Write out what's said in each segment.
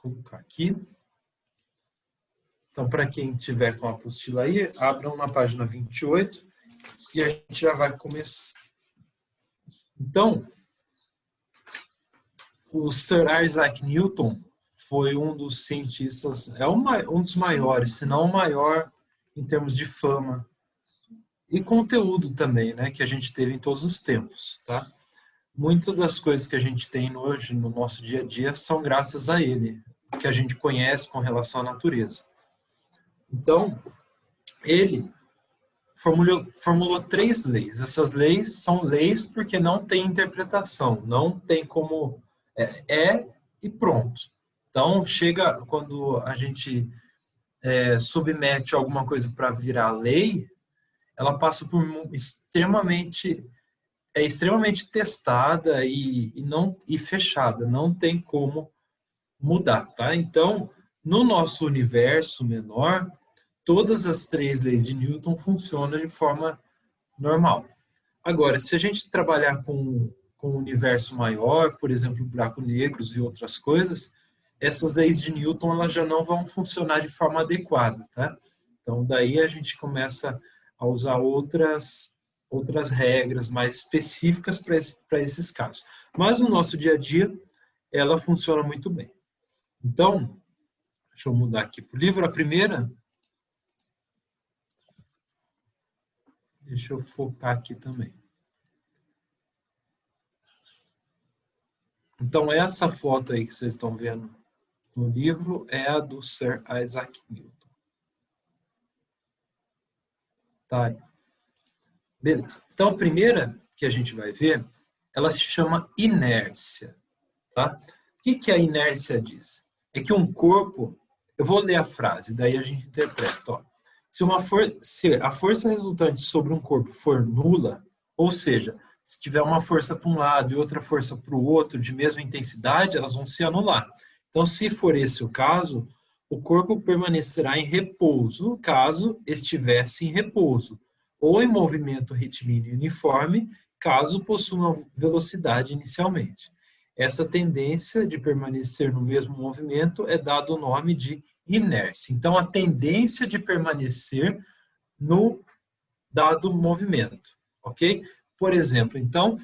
colocar aqui. Então, para quem tiver com a apostila aí, abram na página 28 e a gente já vai começar. Então, o Sir Isaac Newton foi um dos cientistas, um dos maiores, se não o maior, em termos de fama e conteúdo também, né, que a gente teve em todos os tempos, tá? Muitas das coisas que a gente tem hoje no nosso dia a dia são graças a ele, que a gente conhece com relação à natureza. Então, ele formulou 3 leis. Essas leis são leis porque não tem interpretação, não tem como... e pronto. Então, chega quando a gente submete alguma coisa para virar lei, ela passa por extremamente testada e fechada, não tem como mudar, tá? Então, no nosso universo menor, todas as 3 leis de Newton funcionam de forma normal. Agora, se a gente trabalhar com um universo maior, por exemplo, buracos negros e outras coisas, essas leis de Newton elas já não vão funcionar de forma adequada, tá? Então, daí a gente começa a usar outras regras mais específicas para esses casos. Mas no nosso dia a dia, ela funciona muito bem. Então, deixa eu mudar aqui para o livro. A primeira... Deixa eu focar aqui também. Então, essa foto aí que vocês estão vendo no livro é a do Sir Isaac Newton. Tá? Beleza. Então, a primeira que a gente vai ver, ela se chama inércia. Tá? O que a inércia diz? É que um corpo... Eu vou ler a frase, daí a gente interpreta. Ó. Se a força resultante sobre um corpo for nula, ou seja, se tiver uma força para um lado e outra força para o outro de mesma intensidade, elas vão se anular. Então, se for esse o caso, o corpo permanecerá em repouso, caso estivesse em repouso, ou em movimento retilíneo uniforme, caso possua uma velocidade inicialmente. Essa tendência de permanecer no mesmo movimento é dado o nome de inércia. Então, a tendência de permanecer no dado movimento, ok? Por exemplo, então,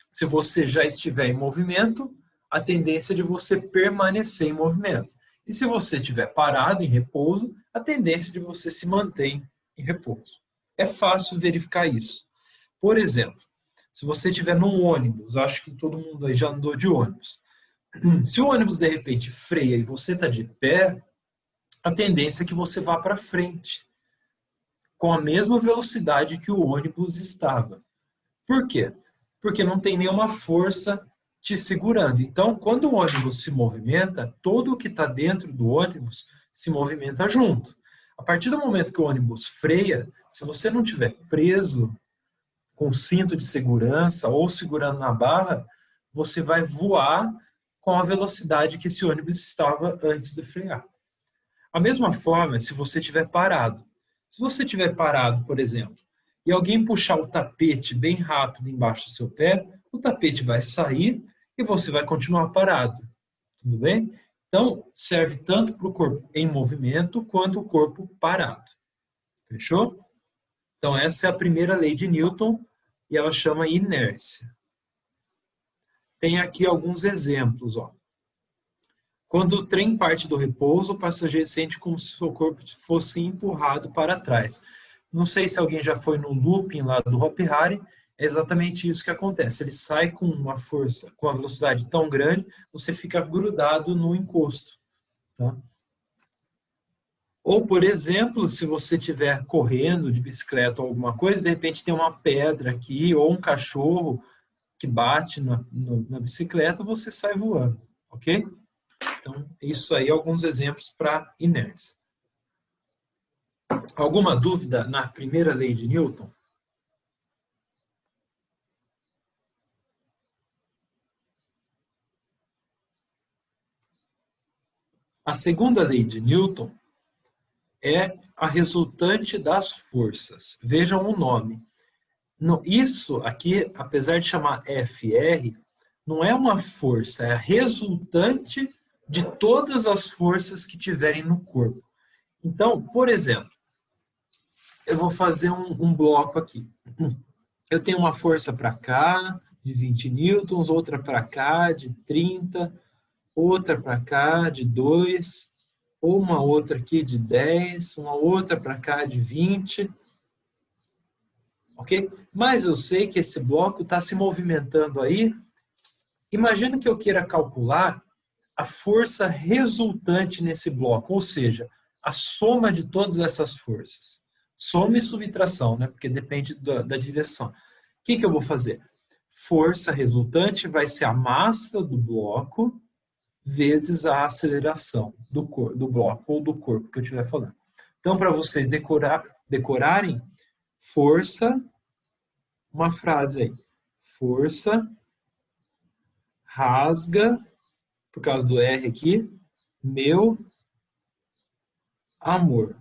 se você já estiver em movimento, a tendência de você permanecer em movimento. E se você estiver parado, em repouso, a tendência de você se manter em repouso. É fácil verificar isso. Por exemplo, se você estiver num ônibus, acho que todo mundo aí já andou de ônibus. Se o ônibus, de repente, freia e você está de pé, a tendência é que você vá para frente, com a mesma velocidade que o ônibus estava. Por quê? Porque não tem nenhuma força te segurando. Então, quando o ônibus se movimenta, todo o que está dentro do ônibus se movimenta junto. A partir do momento que o ônibus freia, se você não estiver preso com o cinto de segurança ou segurando na barra, você vai voar com a velocidade que esse ônibus estava antes de frear. A mesma forma, se você estiver parado. Se você estiver parado, por exemplo, e alguém puxar o tapete bem rápido embaixo do seu pé, o tapete vai sair e você vai continuar parado. Tudo bem? Então, serve tanto para o corpo em movimento quanto o corpo parado. Fechou? Então, essa é a primeira lei de Newton e ela chama inércia. Tem aqui alguns exemplos. Ó. Quando o trem parte do repouso, o passageiro sente como se seu corpo fosse empurrado para trás. Não sei se alguém já foi no looping lá do Hopi Hari, é exatamente isso que acontece. Ele sai com uma força, com uma velocidade tão grande, você fica grudado no encosto. Tá? Ou, por exemplo, se você estiver correndo de bicicleta ou alguma coisa, de repente tem uma pedra aqui, ou um cachorro que bate na bicicleta, você sai voando, ok? Então, isso aí, alguns exemplos para inércia. Alguma dúvida na primeira lei de Newton? A segunda lei de Newton é a resultante das forças. Vejam o nome. Isso aqui, apesar de chamar FR, não é uma força, é a resultante de todas as forças que tiverem no corpo. Então, por exemplo, eu vou fazer um bloco aqui. Eu tenho uma força para cá, de 20 newtons, outra para cá, de 30, outra para cá, de 2, ou uma outra aqui de 10, uma outra para cá de 20, ok? Mas eu sei que esse bloco está se movimentando aí. Imagina que eu queira calcular a força resultante nesse bloco, ou seja, a soma de todas essas forças. Soma e subtração, né? Porque depende da direção. O que eu vou fazer? Força resultante vai ser a massa do bloco vezes a aceleração do bloco ou do corpo que eu estiver falando. Então, para vocês decorarem, força, uma frase aí. Força rasga, por causa do R aqui, meu amor.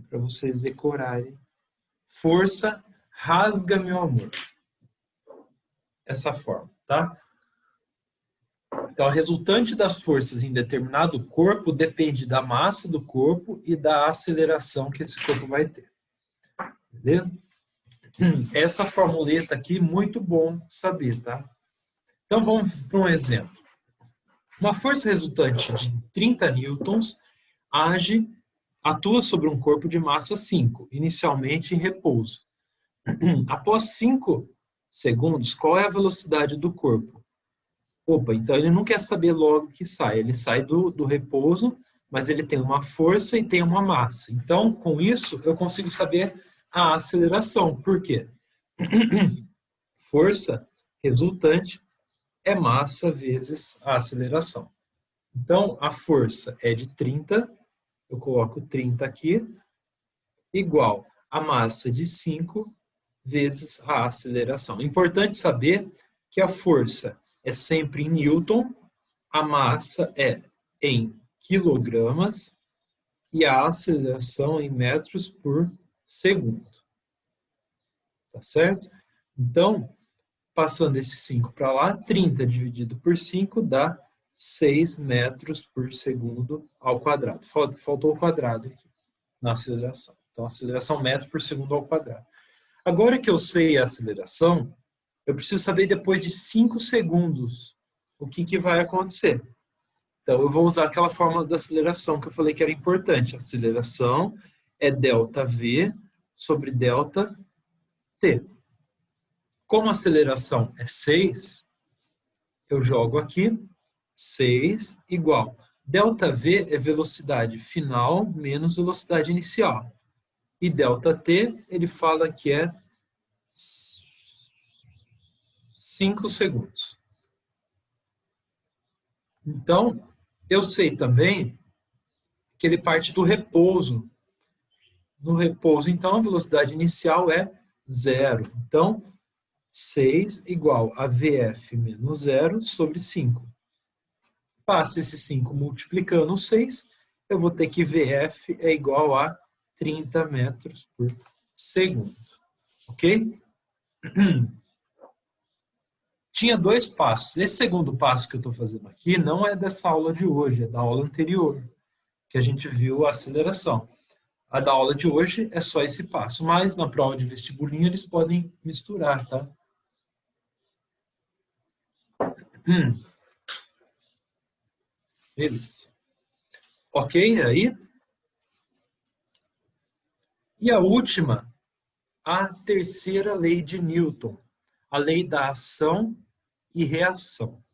Para vocês decorarem. Força rasga meu amor. Essa forma, tá? Então, a resultante das forças em determinado corpo depende da massa do corpo e da aceleração que esse corpo vai ter. Beleza? Essa formuleta aqui, muito bom saber, tá? Então, vamos para um exemplo. Uma força resultante de 30 newtons atua sobre um corpo de massa 5, inicialmente em repouso. Após 5 segundos, qual é a velocidade do corpo? Opa, então ele não quer saber logo que sai. Ele sai do repouso, mas ele tem uma força e tem uma massa. Então, com isso, eu consigo saber a aceleração. Por quê? Força resultante é massa vezes a aceleração. Então, a força é de 30, eu coloco 30 aqui, igual a massa de 5 vezes a aceleração. Importante saber que a força é sempre em newton, a massa é em quilogramas e a aceleração em metros por segundo. Tá certo? Então, passando esse 5 para lá, 30 dividido por 5 dá 6 metros por segundo ao quadrado. Faltou o quadrado aqui na aceleração. Então, aceleração metro por segundo ao quadrado. Agora que eu sei a aceleração, eu preciso saber depois de 5 segundos o que vai acontecer. Então, eu vou usar aquela fórmula da aceleração que eu falei que era importante. A aceleração é ΔV sobre ΔT. Como a aceleração é 6, eu jogo aqui 6 igual. ΔV é velocidade final menos velocidade inicial. E ΔT, ele fala que é 5 segundos. Então, eu sei também que ele parte do repouso. No repouso, então, a velocidade inicial é 0. Então, 6 igual a VF menos 0 sobre 5. Passa esse 5 multiplicando o 6, eu vou ter que VF é igual a 30 metros por segundo. Ok? Tinha 2 passos. Esse segundo passo que eu estou fazendo aqui não é dessa aula de hoje, é da aula anterior, que a gente viu a aceleração. A da aula de hoje é só esse passo, mas na prova de vestibulinho eles podem misturar, tá? Beleza. Ok aí? E a última, a terceira lei de Newton, a lei da ação e reação,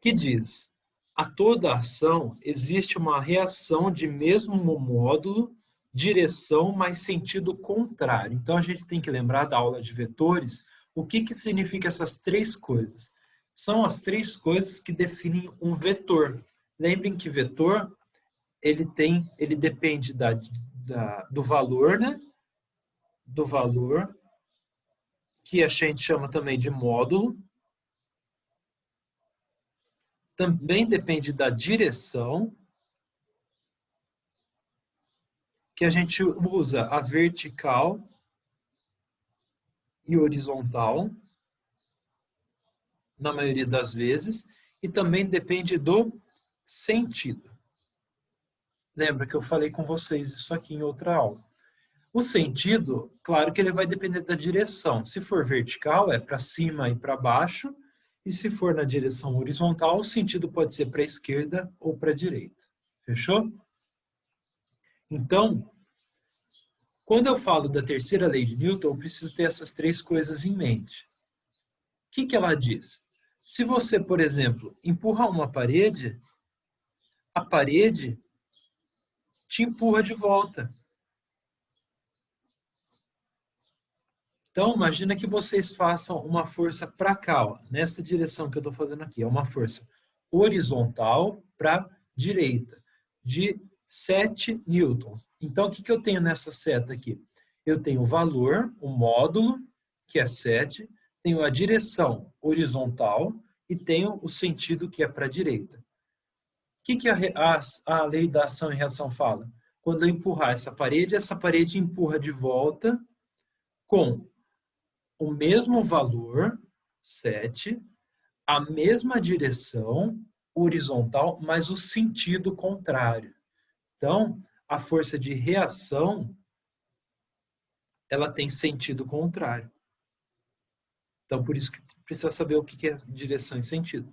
que diz: a toda ação existe uma reação de mesmo módulo, direção, mas sentido contrário. Então a gente tem que lembrar da aula de vetores, o que significa essas 3 coisas? São as 3 coisas que definem um vetor. Lembrem que vetor ele depende do valor, né? Do valor, que a gente chama também de módulo. Também depende da direção, que a gente usa a vertical e horizontal, na maioria das vezes, e também depende do sentido. Lembra que eu falei com vocês isso aqui em outra aula. O sentido, claro que ele vai depender da direção. Se for vertical, é para cima e para baixo. E se for na direção horizontal, o sentido pode ser para a esquerda ou para a direita. Fechou? Então, quando eu falo da terceira lei de Newton, eu preciso ter essas três coisas em mente. O que ela diz? Se você, por exemplo, empurra uma parede, a parede te empurra de volta. Então, imagina que vocês façam uma força para cá, ó, nessa direção que eu estou fazendo aqui. É uma força horizontal para a direita, de 7 newtons. Então, o que eu tenho nessa seta aqui? Eu tenho o valor, o módulo, que é 7, tenho a direção horizontal e tenho o sentido, que é para a direita. O que a lei da ação e reação fala? Quando eu empurrar essa parede empurra de volta com o mesmo valor, 7, a mesma direção horizontal, mas o sentido contrário. Então, a força de reação, ela tem sentido contrário. Então, por isso que precisa saber o que é direção e sentido.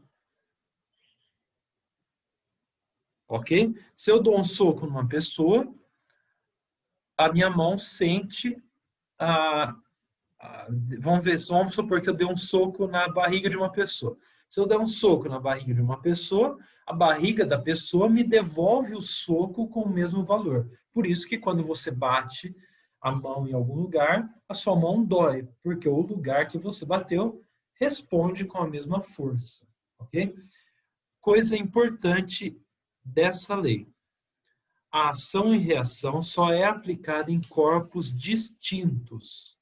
Ok? Se eu dou um soco numa pessoa, a minha mão sente a vamos supor que eu dei um soco na barriga de uma pessoa. Se eu der um soco na barriga de uma pessoa, a barriga da pessoa me devolve o soco com o mesmo valor. Por isso que quando você bate a mão em algum lugar, a sua mão dói, porque o lugar que você bateu responde com a mesma força, ok? Coisa importante dessa lei. A ação e reação só é aplicada em corpos distintos.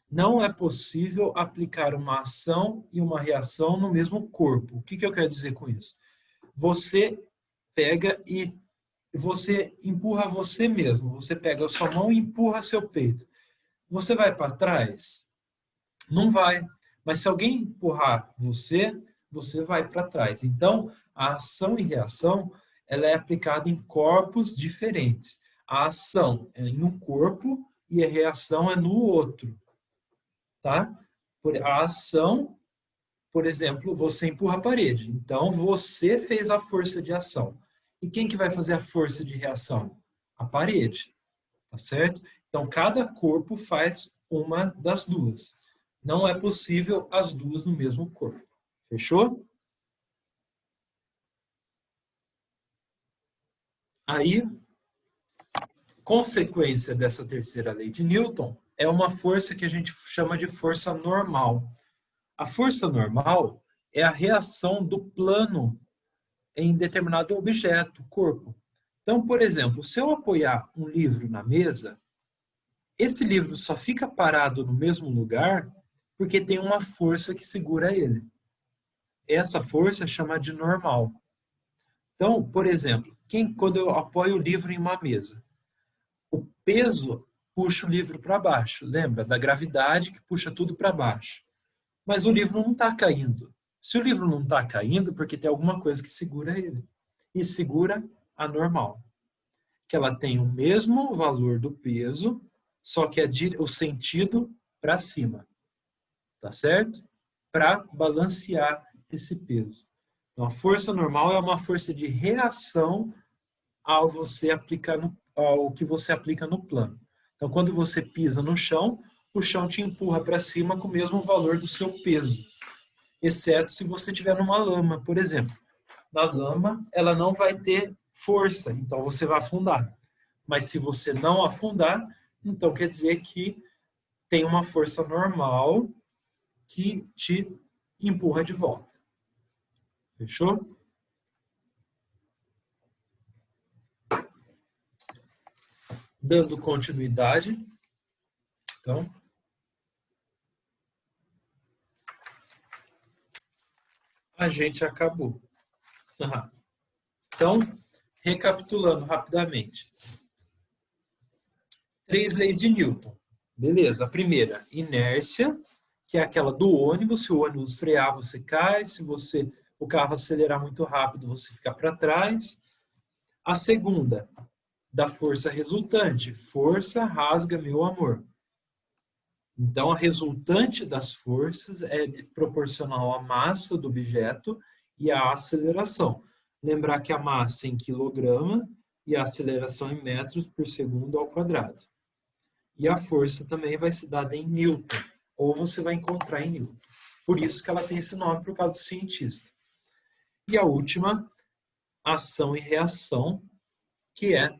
Não é possível aplicar uma ação e uma reação no mesmo corpo. O que eu quero dizer com isso? Você pega e você empurra você mesmo. Você pega a sua mão e empurra seu peito. Você vai para trás? Não vai. Mas se alguém empurrar você, você vai para trás. Então, a ação e reação, ela é aplicada em corpos diferentes. A ação é em um corpo e a reação é no outro. Tá? A ação, por exemplo, você empurra a parede. Então, você fez a força de ação. E quem que vai fazer a força de reação? A parede. Tá certo? Então, cada corpo faz uma das duas. Não é possível as duas no mesmo corpo. Fechou? Aí, consequência dessa terceira lei de Newton é uma força que a gente chama de força normal. A força normal é a reação do plano em determinado objeto, corpo. Então, por exemplo, se eu apoiar um livro na mesa, esse livro só fica parado no mesmo lugar porque tem uma força que segura ele. Essa força chama de normal. Então, por exemplo, quando eu apoio o livro em uma mesa, o peso puxa o livro para baixo. Lembra da gravidade que puxa tudo para baixo. Mas o livro não está caindo. Se o livro não está caindo, porque tem alguma coisa que segura ele. E segura a normal. Que ela tem o mesmo valor do peso, só que o sentido para cima. Tá certo? Para balancear esse peso. Então, a força normal é uma força de reação ao que você aplica no plano. Então, quando você pisa no chão, o chão te empurra para cima com o mesmo valor do seu peso. Exceto se você estiver numa lama, por exemplo. Na lama, ela não vai ter força, então você vai afundar. Mas se você não afundar, então quer dizer que tem uma força normal que te empurra de volta. Fechou? Dando continuidade. Então, a gente acabou. Então, recapitulando rapidamente. 3 leis de Newton. Beleza. A primeira, inércia, que é aquela do ônibus. Se o ônibus frear, você cai. Se você o carro acelerar muito rápido, você fica para trás. A segunda, da força resultante. Força rasga meu amor. Então, a resultante das forças é proporcional à massa do objeto e à aceleração. Lembrar que a massa é em quilograma e a aceleração em metros por segundo ao quadrado. E a força também vai ser dada em Newton, ou você vai encontrar em Newton. Por isso que ela tem esse nome, por causa do cientista. E a última, ação e reação, que é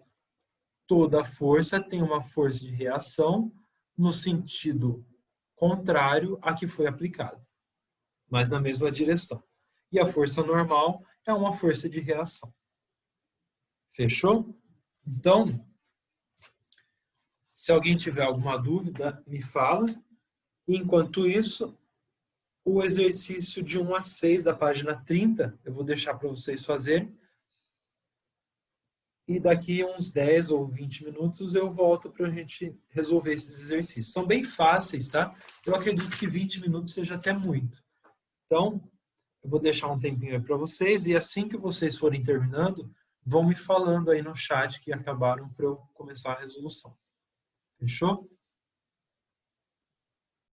toda força tem uma força de reação no sentido contrário à que foi aplicada, mas na mesma direção. E a força normal é uma força de reação. Fechou? Então, se alguém tiver alguma dúvida, me fala. Enquanto isso, o exercício de 1 a 6 da página 30, eu vou deixar para vocês fazerem. E daqui a uns 10 ou 20 minutos eu volto para a gente resolver esses exercícios. São bem fáceis, tá? Eu acredito que 20 minutos seja até muito. Então, eu vou deixar um tempinho aí para vocês e assim que vocês forem terminando, vão me falando aí no chat que acabaram para eu começar a resolução. Fechou?